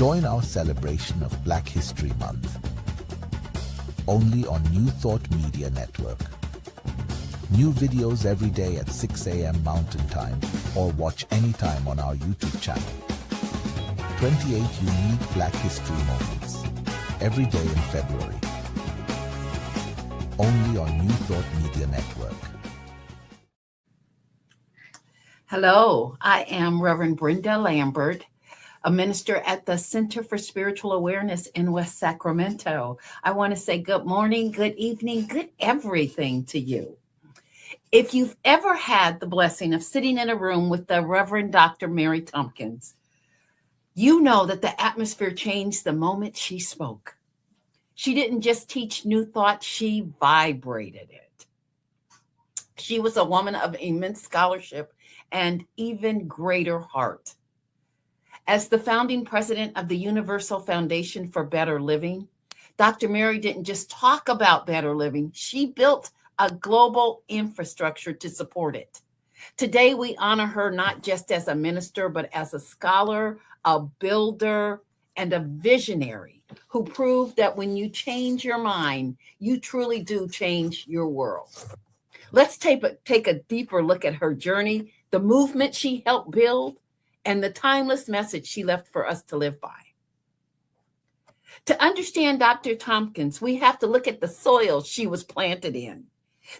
Join our celebration of Black History Month. Only on New Thought Media Network. New videos every day at 6 a.m. Mountain Time or watch anytime on our YouTube channel. 28 unique Black History moments every day in February. Only on New Thought Media Network. Hello, I am Reverend Brynde Lambert, a minister at the Center for Spiritual Awareness in West Sacramento. I want to say good morning, good evening, good everything to you. If you've ever had the blessing of sitting in a room with the Reverend Dr. Mary Tompkins, you know that the atmosphere changed the moment she spoke. She didn't just teach new thought, she vibrated it. She was a woman of immense scholarship and even greater heart. As the founding president of the Universal Foundation for Better Living, Dr. Mary didn't just talk about better living, she built a global infrastructure to support it. Today, we honor her not just as a minister, but as a scholar, a builder, and a visionary who proved that when you change your mind, you truly do change your world. Let's take a deeper look at her journey, the movement she helped build, and the timeless message she left for us to live by. To understand Dr. Tompkins, we have to look at the soil she was planted in.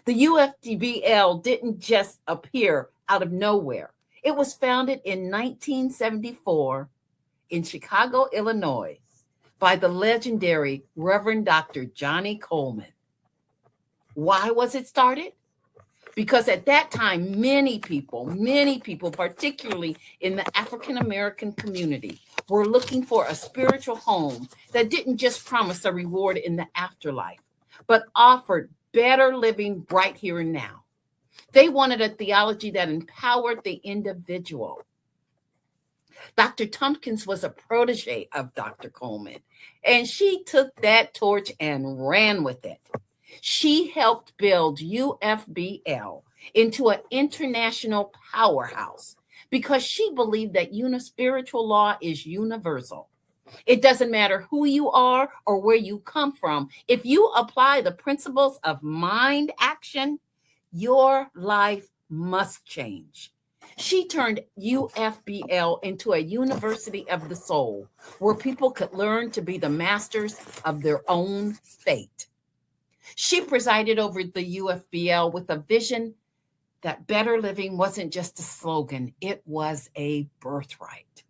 The UFBL didn't just appear out of nowhere. It was founded in 1974 in Chicago, Illinois, by the legendary Reverend Dr. Johnny Coleman. Why was it started? Because at that time, many people, particularly in the African American community, were looking for a spiritual home that didn't just promise a reward in the afterlife, but offered better living right here and now. They wanted a theology that empowered the individual. Dr. Tompkins was a protege of Dr. Coleman, and she took that torch and ran with it. She helped build UFBL into an international powerhouse because she believed that spiritual law is universal. It doesn't matter who you are or where you come from. If you apply the principles of mind action, your life must change. She turned UFBL into a university of the soul where people could learn to be the masters of their own fate. She presided over the UFBL with a vision that better living wasn't just a slogan, it was a birthright.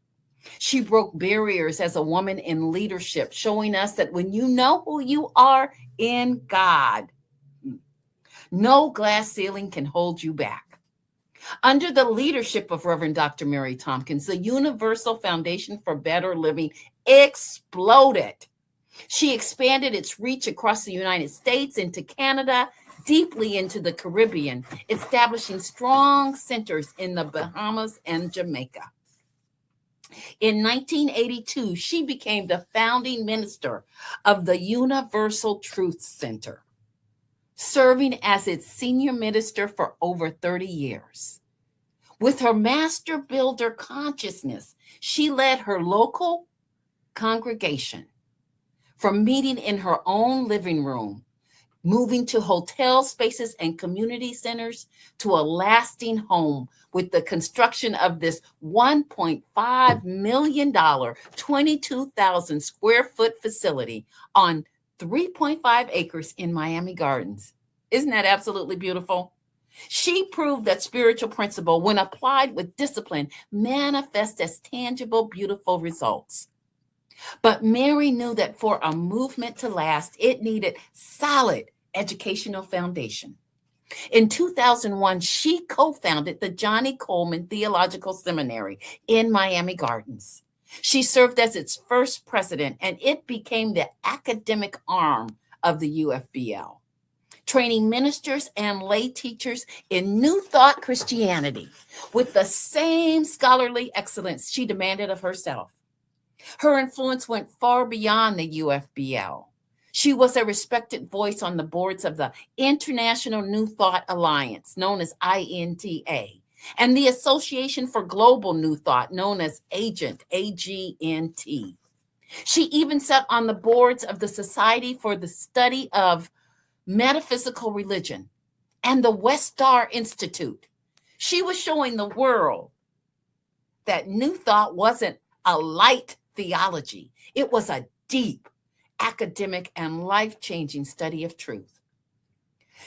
She broke barriers as a woman in leadership, showing us that when you know who you are in God, no glass ceiling can hold you back. Under the leadership of Reverend Dr. Mary Tompkins, the Universal Foundation for Better Living exploded. She expanded its reach across the United States, into Canada, deeply into the Caribbean, establishing strong centers in the Bahamas and Jamaica. In 1982, she became the founding minister of the Universal Truth Center, serving as its senior minister for over 30 years. With her master builder consciousness, she led her local congregation from meeting in her own living room, moving to hotel spaces and community centers, to a lasting home with the construction of this $1.5 million, 22,000 square foot facility on 3.5 acres in Miami Gardens. Isn't that absolutely beautiful? She proved that spiritual principle, when applied with discipline, manifests as tangible, beautiful results. But Mary knew that for a movement to last, it needed solid educational foundation. In 2001, she co-founded the Johnny Coleman Theological Seminary in Miami Gardens. She served as its first president, and it became the academic arm of the UFBL, training ministers and lay teachers in New Thought Christianity with the same scholarly excellence she demanded of herself. Her influence went far beyond the UFBL. She was a respected voice on the boards of the International New Thought Alliance, known as INTA, and the Association for Global New Thought, known as AGNT. She even sat on the boards of the Society for the Study of Metaphysical Religion and the West Star Institute. She was showing the world that New Thought wasn't a light theology. It was a deep, academic, and life-changing study of truth.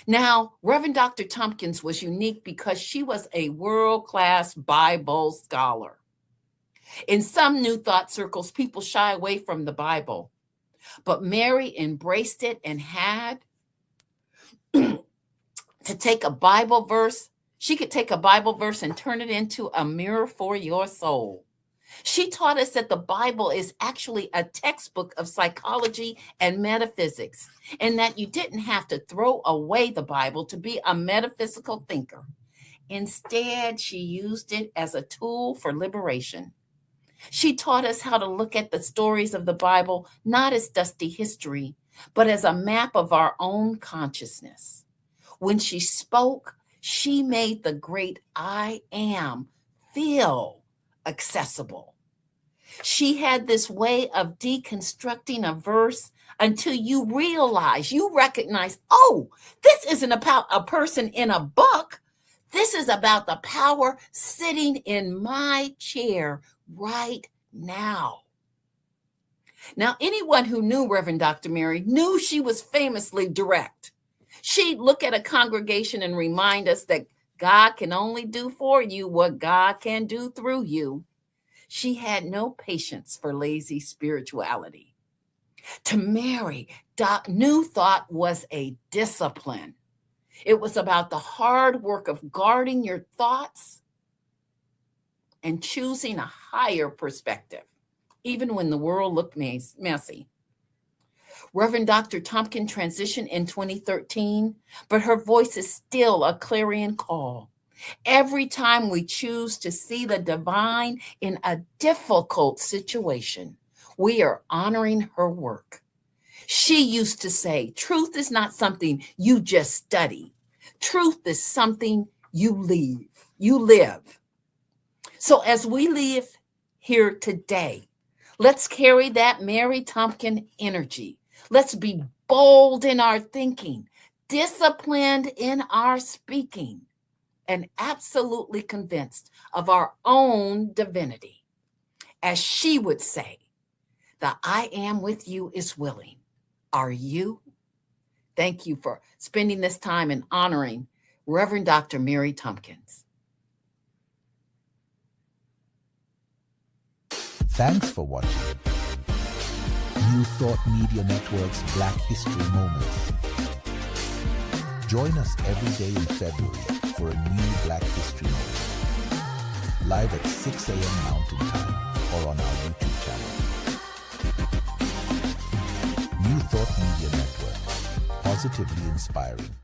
Now, Reverend Dr. Tompkins was unique because she was a world-class Bible scholar. In some New Thought circles, people shy away from the Bible, but Mary embraced it and had to take a Bible verse. She could take a Bible verse and turn it into a mirror for your soul. She taught us that the Bible is actually a textbook of psychology and metaphysics, and that you didn't have to throw away the Bible to be a metaphysical thinker. Instead, she used it as a tool for liberation. She taught us how to look at the stories of the Bible not as dusty history, but as a map of our own consciousness. When she spoke, she made the great I am feel accessible. She had this way of deconstructing a verse until you recognize, oh, this isn't about a person in a book. This is about the power sitting in my chair right now. Now, anyone who knew Reverend Dr. Mary knew she was famously direct. She'd look at a congregation and remind us that God can only do for you what God can do through you. She had no patience for lazy spirituality. To Mary, New Thought was a discipline. It was about the hard work of guarding your thoughts and choosing a higher perspective, even when the world looked messy. Reverend Dr. Tompkin transitioned in 2013, but her voice is still a clarion call. Every time we choose to see the divine in a difficult situation, we are honoring her work. She used to say, truth is not something you just study. Truth is something you live. So as we live here today, let's carry that Mary Tompkin energy. Let's be bold in our thinking, disciplined in our speaking, and absolutely convinced of our own divinity. As she would say, the I am with you is willing. Are you? Thank you for spending this time and honoring Reverend Dr. Mary Tompkins. Thanks for watching New Thought Media Network's Black History Moments. Join us every day in February for a new Black History Moment, live at 6 a.m. Mountain Time or on our YouTube channel. New Thought Media Network, positively inspiring.